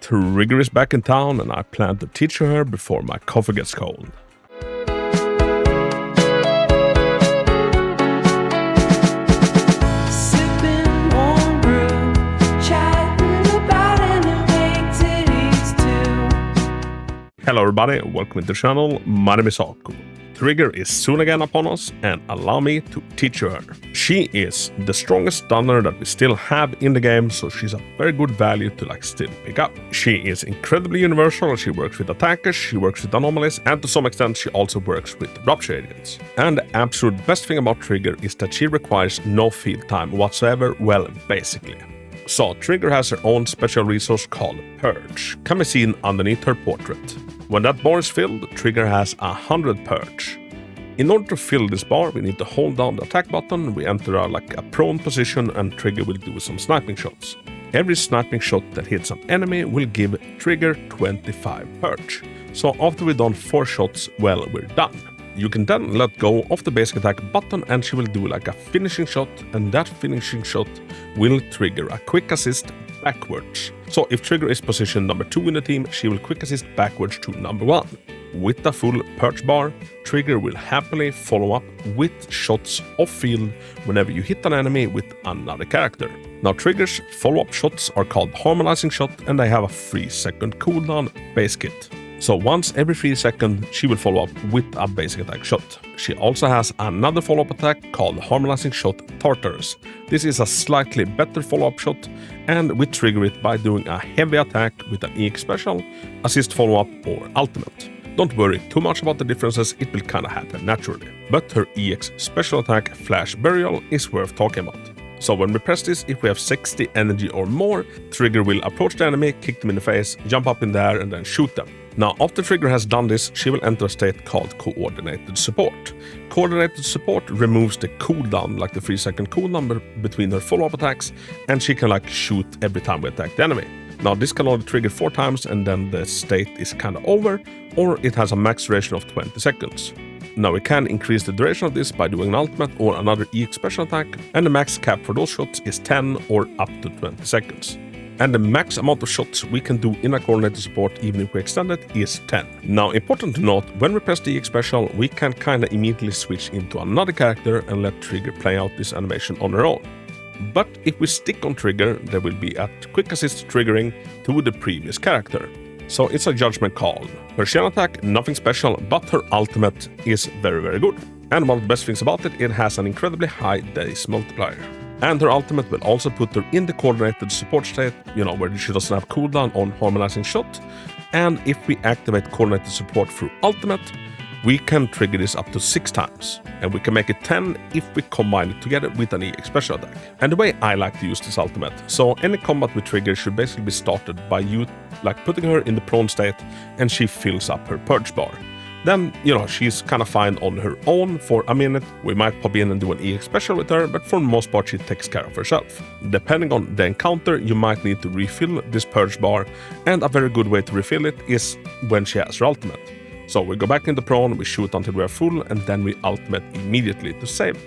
Trigger is back in town and I plan to teach her before my coffee gets cold. Hello everybody, welcome to the channel. My name is Hako. Trigger is soon again upon us, and allow me to teach her. She is the strongest stunner that we still have in the game, so she's a very good value to still pick up. She is incredibly universal. She works with attackers, she works with anomalies, and to some extent she also works with rupture agents. And the absolute best thing about Trigger is that she requires no field time whatsoever, well, basically. So Trigger has her own special resource called Purge, can be seen underneath her portrait. When that bar is filled, Trigger has 100 Purge. In order to fill this bar, we need to hold down the attack button, we enter a prone position, and Trigger will do some sniping shots. Every sniping shot that hits an enemy will give Trigger 25 Purge. So after we've done 4 shots, well, we're done. You can then let go of the basic attack button and she will do a finishing shot, and that finishing shot will trigger a quick assist backwards. So if Trigger is position number 2 in the team, she will quick assist backwards to number 1. With the full Purge bar, Trigger will happily follow up with shots off field whenever you hit an enemy with another character. Now Trigger's follow-up shots are called Harmonizing Shot, and they have a 3-second cooldown base kit. So once every 3 seconds, she will follow up with a basic attack shot. She also has another follow-up attack called Harmonizing Shot Tartarus. This is a slightly better follow-up shot, and we trigger it by doing a heavy attack with an EX special, assist follow-up, or ultimate. Don't worry too much about the differences, it will kinda happen naturally. But her EX special attack, Flash Burial, is worth talking about. So when we press this, if we have 60 energy or more, Trigger will approach the enemy, kick them in the face, jump up in the air, and then shoot them. Now, after Trigger has done this, she will enter a state called Coordinated Support. Coordinated Support removes the cooldown, the 3-second cooldown between her follow-up attacks, and she can shoot every time we attack the enemy. Now, this can only trigger 4 times, and then the state is kinda over, or it has a max duration of 20 seconds. Now, we can increase the duration of this by doing an ultimate or another EX special attack, and the max cap for those shots is 10 or up to 20 seconds. And the max amount of shots we can do in a coordinated support, even if we extend it, is 10. Now, important to note, when we press the EX special, we can kinda immediately switch into another character and let Trigger play out this animation on her own. But if we stick on Trigger, there will be a quick assist triggering to the previous character. So it's a judgment call. Her chain attack, nothing special, but her ultimate is very, very good. And one of the best things about it, it has an incredibly high days multiplier. And her ultimate will also put her in the coordinated support state, where she doesn't have cooldown on Harmonizing Shot. And if we activate coordinated support through ultimate, we can trigger this up to 6 times. And we can make it 10 if we combine it together with an EX special attack. And the way I like to use this ultimate, so any combat with Trigger should basically be started by you putting her in the prone state, and she fills up her Purge bar. Then, she's kinda fine on her own for a minute. We might pop in and do an EX special with her, but for the most part she takes care of herself. Depending on the encounter, you might need to refill this Purge bar, and a very good way to refill it is when she has her ultimate. So we go back into prone, we shoot until we are full, and then we ultimate immediately to save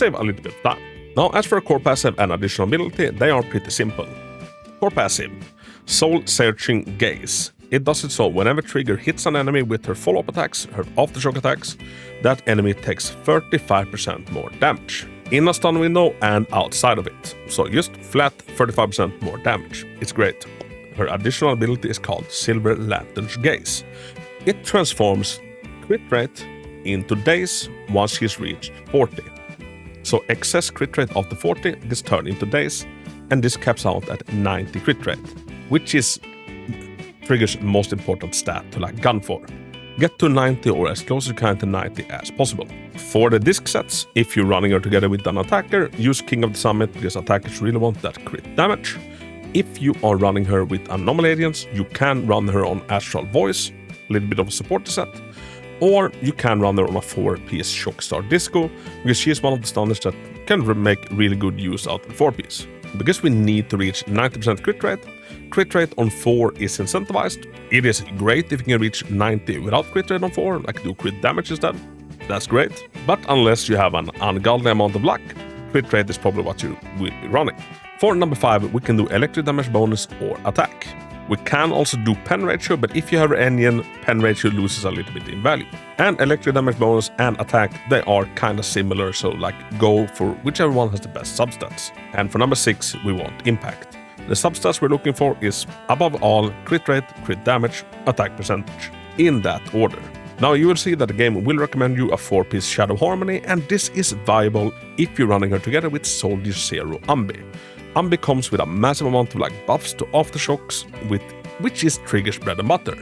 a little bit of time. Now, as for a core passive and additional ability, they are pretty simple. Core passive, Soul Searching Gaze. It does it so whenever Trigger hits an enemy with her follow-up attacks, her aftershock attacks, that enemy takes 35% more damage. In a stun window and outside of it. So just flat 35% more damage. It's great. Her additional ability is called Silver Lantern's Gaze. It transforms crit rate into days once she's reached 40. So excess crit rate after 40 is turned into days, and this caps out at 90 crit rate, which is Trigger's most important stat to gun for. Get to 90 or as close as you can to 90 as possible. For the disc sets, if you're running her together with an attacker, use King of the Summit because attackers really want that crit damage. If you are running her with anomaly agents, you can run her on Astral Voice, a little bit of a support set, or you can run her on a 4-piece Shockstar Disco, because she is one of the stunners that can make really good use out of the 4-piece. Because we need to reach 90% crit rate on 4 is incentivized. It is great if you can reach 90 without crit rate on 4, do crit damage instead. That's great. But unless you have an ungodly amount of luck, crit rate is probably what you will be running. For number 5, we can do electric damage bonus or attack. We can also do pen ratio, but if you have an engine, pen ratio loses a little bit in value. And electric damage bonus and attack, they are kinda similar, so like go for whichever one has the best substats. And for number 6, we want impact. The substats we're looking for is above all crit rate, crit damage, attack percentage, in that order. Now you will see that the game will recommend you a 4-piece Shadow Harmony, and this is viable if you're running her together with Soldier Zero Ambi. Ambi comes with a massive amount of like buffs to aftershocks, which is Trigger's bread and butter.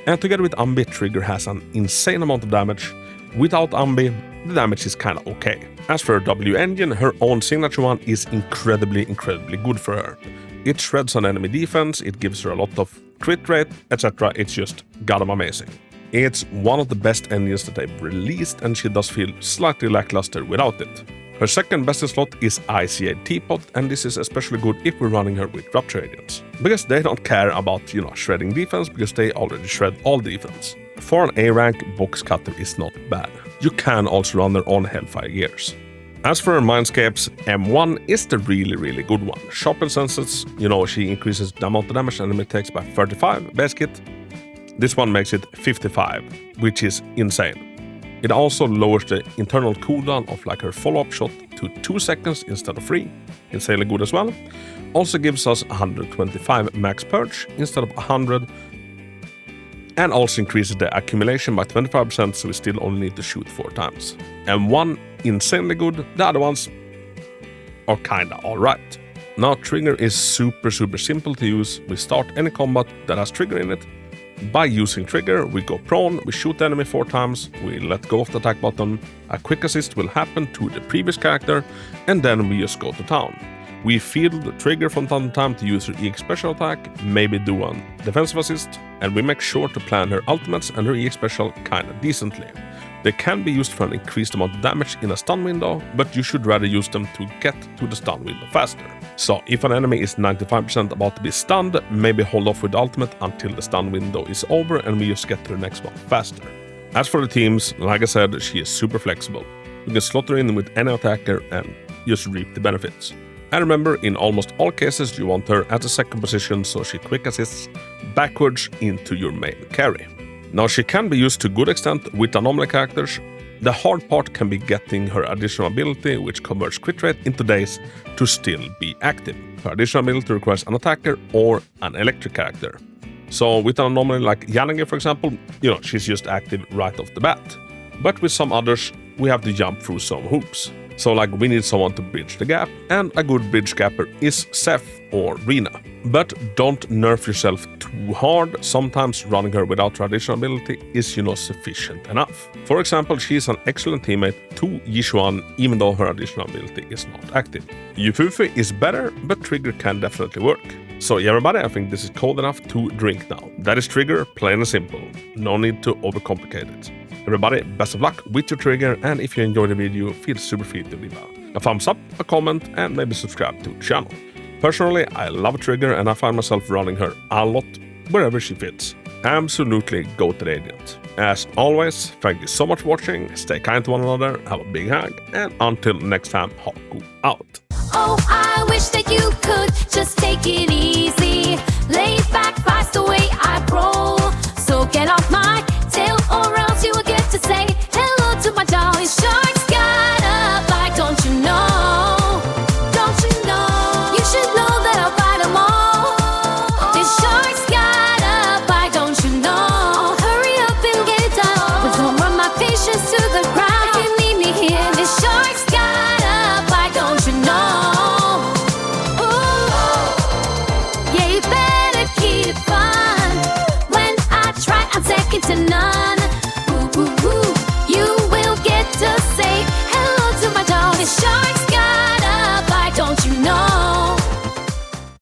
And together with Ambi, Trigger has an insane amount of damage. Without Ambi, the damage is kinda okay. As for her W engine, her own signature one is incredibly good for her. It shreds on enemy defense, it gives her a lot of crit rate, etc. It's just goddamn amazing. It's one of the best engines that they've released, and she does feel slightly lackluster without it. Her second best slot is ICA Teapot, and this is especially good if we're running her with Rupture Agents. Because they don't care about, shredding defense, because they already shred all defense. For an A rank, Box Cutter is not bad. You can also run her on Hellfire Gears. As for her Mindscapes, M1 is the really good one. Sharpen Senses, she increases the amount of damage an enemy takes by 35 base kit. This one makes it 55, which is insane. It also lowers the internal cooldown of like her follow-up shot to 2 seconds instead of 3. Insanely good as well. Also gives us 125 max purge instead of 100. And also increases the accumulation by 25%, so we still only need to shoot 4 times. And one insanely good, the other ones are kinda alright. Now Trigger is super simple to use. We start any combat that has Trigger in it. By using Trigger, we go prone, we shoot the enemy 4 times, we let go of the attack button, a quick assist will happen to the previous character, and then we just go to town. We field the Trigger from time to time to use her EX special attack, maybe do a defensive assist, and we make sure to plan her ultimates and her EX special kinda decently. They can be used for an increased amount of damage in a stun window, but you should rather use them to get to the stun window faster. So if an enemy is 95% about to be stunned, maybe hold off with the ultimate until the stun window is over and we just get to the next one faster. As for the teams, like I said, she is super flexible. You can slot her in with any attacker and just reap the benefits. And remember, in almost all cases you want her at the second position so she quick assists backwards into your main carry. Now she can be used to good extent with anomaly characters. The hard part can be getting her additional ability, which converts crit rate into days, to still be active. Her additional ability requires an attacker or an electric character. So with an anomaly like Yanagi, for example, she's just active right off the bat. But with some others, we have to jump through some hoops. So like we need someone to bridge the gap, and a good bridge gapper is Seth or Rina. But don't nerf yourself too hard. Sometimes running her without her additional ability is sufficient enough. For example, she is an excellent teammate to Yishuan even though her additional ability is not active. Yufufu is better, but Trigger can definitely work. So yeah, everybody, I think this is cold enough to drink now. That is Trigger, plain and simple. No need to overcomplicate it. Everybody, best of luck with your Trigger, and if you enjoyed the video, feel super free to leave a thumbs up, a comment, and maybe subscribe to the channel. Personally, I love Trigger, and I find myself running her a lot wherever she fits. Absolutely go to the agent. As always, thank you so much for watching, stay kind to one another, have a big hug, and until next time, Hako out. Oh, I wish that you could just take it easy. Lay back, fast away.